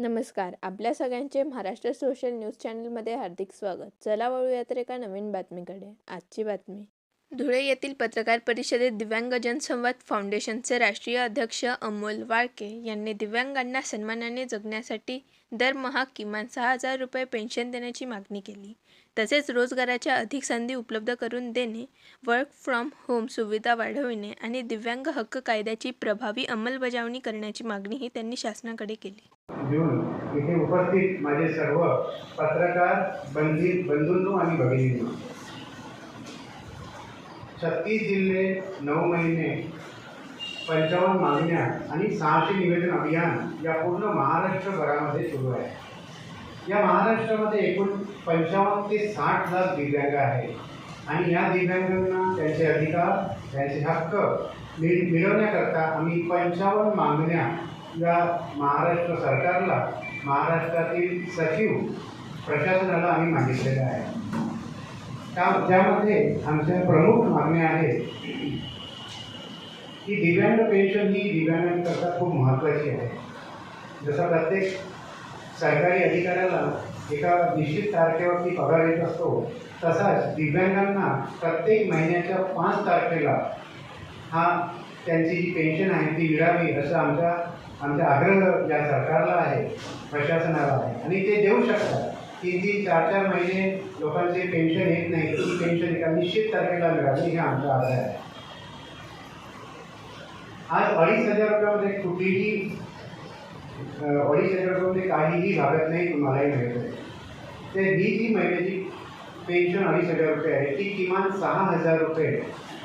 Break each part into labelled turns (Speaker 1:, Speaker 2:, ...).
Speaker 1: नमस्कार. आपल्या सगळ्यांचे महाराष्ट्र सोशल न्यूज चॅनलमध्ये हार्दिक स्वागत. चला वळूया तर एका नवीन बातमीकडे. आजची बातमी. धुळे येथील पत्रकार परिषदेत दिव्यांग जनसंवाद फाउंडेशनचे राष्ट्रीय अध्यक्ष अमोल वाळके यांनी दिव्यांगांना सन्मानाने जगण्यासाठी दरमहा किमान 6,000 रुपये पेन्शन देण्याची मागणी केली. तसेच रोजगाराच्या अधिक संधी उपलब्ध करून देणे, वर्क फ्रॉम होम सुविधा वाढविणे आणि दिव्यांग हक्क कायद्याची प्रभावी अंमलबजावणी करण्याची मागणीही त्यांनी शासनाकडे केली.
Speaker 2: इथे उपस्थित माझे सर्व पत्रकार बंधूंनो आणि भगिनींनो, 36 जिल्हे, 9 महिने, 55 मागण्या आणि 600 निवेदन अभियान या पूर्ण महाराष्ट्रभरामध्ये सुरू आहे. या महाराष्ट्रामध्ये एकूण 55 ते 60 लाख दिव्यांग आहेत आणि या दिव्यांगांना त्यांचे अधिकार, त्यांचे हक्क मिळवण्याकरता आम्ही 55 मागण्या या महाराष्ट्र सरकारला, महाराष्ट्रातील सचिव प्रशासनाला आम्ही मागितलेल्या आहे. त्यामध्ये आमच्या प्रमुख मागण्या आहेत की दिव्यांग पेन्शन ही दिव्यांगांकरता खूप महत्त्वाची आहे. जसं प्रत्येक सरकारी अधिकाऱ्याला एका निश्चित तारखेवरती पगार येत असतो, तसाच दिव्यांगांना प्रत्येक महिन्याच्या 5 तारखेला त्यांची जी पेन्शन आहे ती मिळावी असं आमचा आग्रह या सरकारला आहे, प्रशासनाला आहे आणि ते देऊ शकतात. 3-4 महिने लोकांचे पेन्शन येत नाही, ती पेन्शन एका निश्चित तारखेला मिळावी हे आमचा आग्रह आहे. आज 2,500 रुपयामध्ये कुठलीही 2,500 रुपयामध्ये काहीही भागत नाही, तुम्हालाही मिळत आहे. तर ही जी महिन्याची पेन्शन 2,500 रुपये आहे ती किमान 6,000 रुपये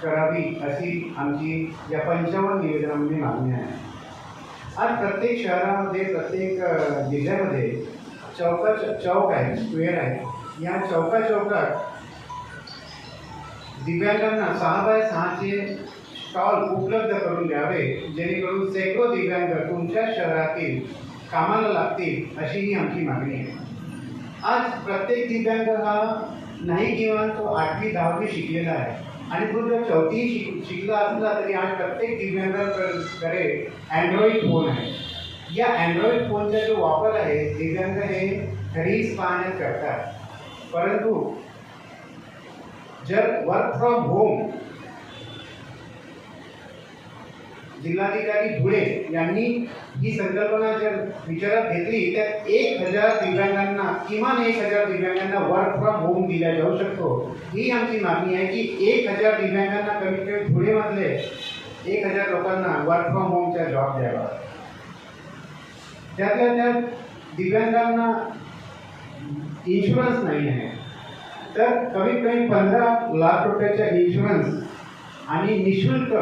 Speaker 2: करावी अशी आमची या 55 निवेदनामध्ये मागणी आहे. आज प्रत्येक शहरामध्ये, प्रत्येक जिल्ह्यामध्ये चौक आहे, स्क्वेअर आहे. या चौकात दिव्यांगांना 6x6चे स्टॉल उपलब्ध करून द्यावे, जेणेकरून शेकडो दिव्यांग तुमच्या शहरातील कामाला लागतील अशी ही आमची मागणी आहे. आज प्रत्येक दिव्यांग हा नाही किमान तो 8वी-10वी शिकलेला आहे आणि तो जर 4थी शिकला असला तरी आज प्रत्येक दिव्यांगाकडे अँड्रॉइड फोन आहे. या अँड्रॉइड फोनचा जो वापर आहे दिव्यांग हे रील्स पाहण्यात करतात. परंतु जर वर्क फ्रॉम होम जिल्हाधिकारी धुळे यांनी ही संकल्पना जर विचारात घेतली तर 1,000 दिव्यांगांना, किमान 1,000 दिव्यांगांना वर्क फ्रॉम होम दिला जाऊ शकतो. ही आमची मागणी आहे की 1,000 दिव्यांगांना कमीत कमी धुळेमधले 1,000 लोकांना वर्क फ्रॉम होमचा जॉब द्यावा. त्यातल्या दिव्यांगांना इन्शुरन्स नाही आहे, तर कमीत कमी 15 लाख रुपयाचा इन्शुरन्स आणि निशुल्क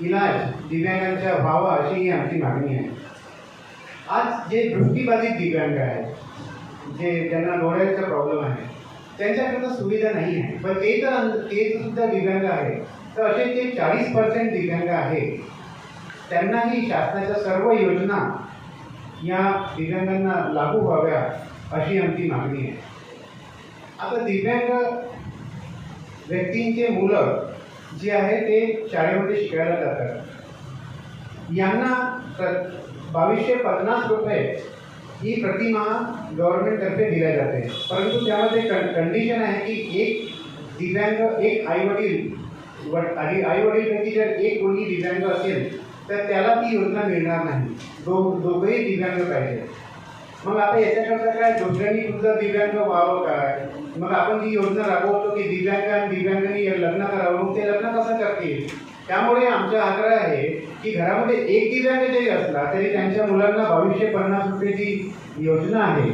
Speaker 2: इलाज दिव्यांगांच्या व्हावा अशी ही आमची मागणी आहे. आज जे दृष्टीबाधित दिव्यांग आहेत, ज्यांना डोळ्याचा प्रॉब्लेम आहे, त्यांच्याकरता सुविधा नाही आहे, पण ते सुद्धा दिव्यांग आहेत. तर असे जे 40% दिव्यांग आहेत त्यांनाही शासनाच्या सर्व योजना या दिव्यांगांना लागू व्हाव्या अशी आमची मागणी आहे. आता दिव्यांग व्यक्तींचे मुलं जे आहे ते शाळेमध्ये शिकायला जातात. यांना 2,250 रुपये ही प्रतिमाह गव्हर्नमेंटतर्फे दिल्या जाते. परंतु त्यामध्ये कंडिशन आहे की एक दिव्यांग, एक आईवडीलपैकी जर एक कोणी दिव्यांग असेल तर त्याला ती योजना मिळणार नाही. दोघंही दिव्यांग पाहिजे. मग आता याच्याकरता काय, दुसऱ्यांनी तुमचं दिव्यांग व्हावं काय? मग आपण जी योजना राबवतो की दिव्यांग आणि दिव्यांगांनी लग्न करावं, मग ते लग्न कसं करतील? त्यामुळे आमचा आग्रह आहे की घरामध्ये एक दिव्यांग जरी असला तरी त्यांच्या मुलांना 2,250 रुपये जी योजना आहे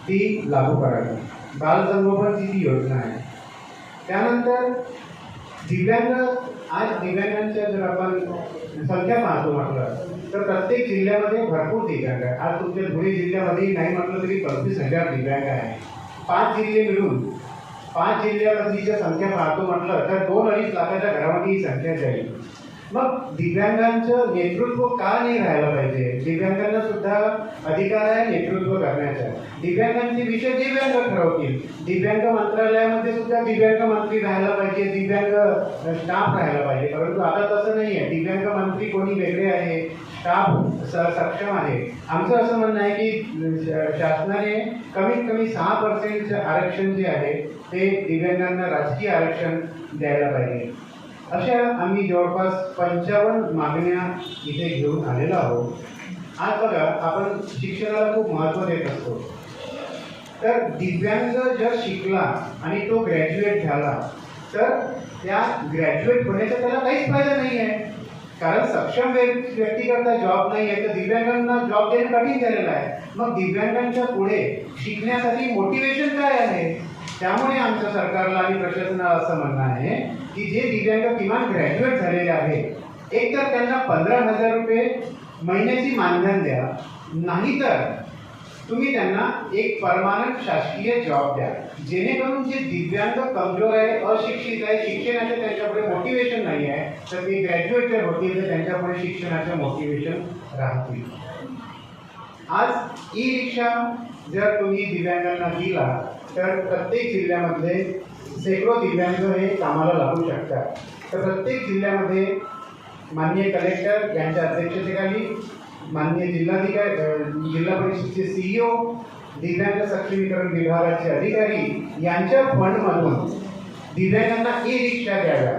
Speaker 2: ती लागू करावी. बालसंगोपनची जी योजना आहे. त्यानंतर आज दिव्यांगांच्या जर आपण संख्या पाहतो म्हटलं तर प्रत्येक जिल्ह्यामध्ये भरपूर दिव्यांग आहे. आज तुमच्या धुळे जिल्ह्यामध्ये नाही म्हटलं तरी 35,000 दिव्यांग आहे. 5 जिल्हे मिळून 5 जिल्ह्यामधली जर संख्या पाहतो म्हटलं तर 2-2.5 लाखाच्या घरामध्ये ही संख्या जाईल. मग दिव्यांगांचं नेतृत्व का नाही राहायला पाहिजे? दिव्यांगांना सुद्धा अधिकार आहे नेतृत्व करण्याचा. दिव्यांगांचे विषय दिव्यांग ठरवतील. दिव्यांग मंत्रालयामध्ये सुद्धा दिव्यांग मंत्री राहायला पाहिजे, दिव्यांग स्टाफ राहायला पाहिजे. परंतु आता तसं नाही आहे. दिव्यांग मंत्री कोणी वेगळे आहे, स्टाफ सक्षम आहे. आमचं असं म्हणणं आहे की शासनाने कमीत कमी 6% आरक्षण जे आहे ते दिव्यांगांना राजकीय आरक्षण द्यायला पाहिजे. अशा आम्ही जवळपास 55 मागण्या इथे घेऊन आलेलो आहोत. आज बघा, आपण शिक्षणाला खूप महत्त्व देत असतो. तर दिव्यांग जर शिकला आणि तो ग्रॅज्युएट झाला तर त्या ग्रॅज्युएट होण्याचा त्याला काहीच फायदा नाही आहे. कारण सक्षम व्यक्तीकरता जॉब नाही आहे तर दिव्यांगांना जॉब देणं कठीण झालेलं आहे. मग दिव्यांगांच्या पुढे शिकण्यासाठी मोटिवेशन काय आहे? त्यामुळे आमच्या सरकारला आणि प्रशासनाला असं म्हणणं आहे की जे दिव्यांग किमान ग्रॅज्युएट झालेले आहेत एक तर त्यांना 15,000 रुपये महिन्याची मानधन द्या, नाहीतर तुम्ही त्यांना एक परमानंट शासकीय जॉब द्या, जेणेकरून जे दिव्यांग कमजोर आहे, अशिक्षित आहे, शिक्षणाचे त्यांच्याकडे मोटिवेशन नाही आहे तर ते ग्रॅज्युएट जर होतील तर त्यांच्याकडे शिक्षणाचं मोटिवेशन राहतील. आज ई रिक्षा जर तुम्ही दिव्यांगांना दिला तर प्रत्येक जिल्ह्यामधले शेकडो दिव्यांग हे कामाला लागू शकतात. तर प्रत्येक जिल्ह्यामध्ये माननीय कलेक्टर यांच्या अध्यक्षतेखाली माननीय जिल्हा परिषदेचे CEO, दिव्यांग सक्षमीकरण विभागाचे अधिकारी यांच्या फंडमधून दिव्यांगांना ई रिक्षा द्याव्या.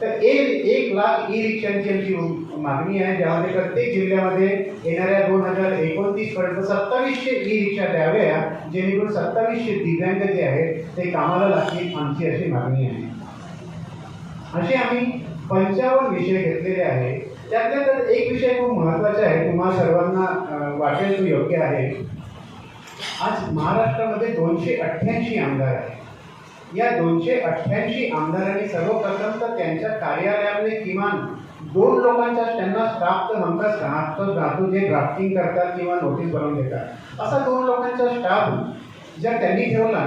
Speaker 2: तर 1 लाख ई रिक्षांची आमची मागणी आहे, ज्यामध्ये प्रत्येक जिल्ह्यामध्ये येणाऱ्या 2029 पर्यंत 2700 ई रिक्षा द्याव्या, जेणेकरून 2700 दिव्यांग जे आहेत ते कामाला लागतील, आमची अशी मागणी आहे. असे आम्ही 55 विषय घेतलेले आहे. त्यातल्या तर एक विषय खूप महत्त्वाचा आहे, तुम्हा सर्वांना वाटेल तो योग्य आहे. आज महाराष्ट्रामध्ये 288 आमदार आहेत. या 288 आमदारांनी सर्वप्रथम तर त्यांच्या कार्यालयामध्ये किमान 2 लोकांचा त्यांना स्टाफ तर हमखास राहतो जे ड्राफ्टिंग करतात किंवा नोटीस बनवून देतात. असा 2 लोकांचा स्टाफ जर त्यांनी ठेवला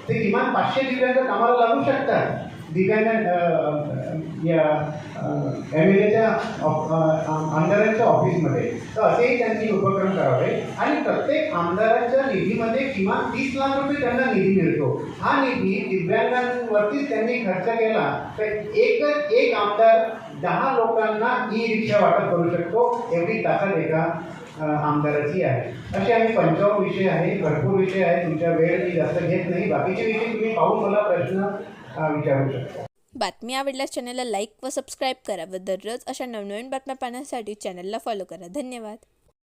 Speaker 2: ते किमान 500 दिव्यांग कामाला लागू शकतात. दिव्यांग या MLAच्या आमदारांच्या ऑफिसमध्ये. तर असेही त्यांनी उपक्रम करावे आणि प्रत्येक आमदारांच्या निधीमध्ये किमान 30 लाख रुपये त्यांना निधी मिळतो. हा निधी दिव्यांगांवरतीच त्यांनी खर्च केला तर एक आमदार 10 लोकांना ई रिक्षा वाटप करू शकतो, एवढी ताकद एका आमदाराची आहे. असे आम्ही 55 विषय आहे, भरपूर विषय आहे. तुमच्या वेळ मी जास्त घेत नाही. बाकीचे विषय तुम्ही पाहून मला प्रश्न विचारू शकता.
Speaker 1: बातमी आवडल्यास चॅनलला लाईक व सबस्क्राईब करा व दररोज अशा नवनवीन बातम्या पाहण्यासाठी चॅनलला फॉलो करा. धन्यवाद.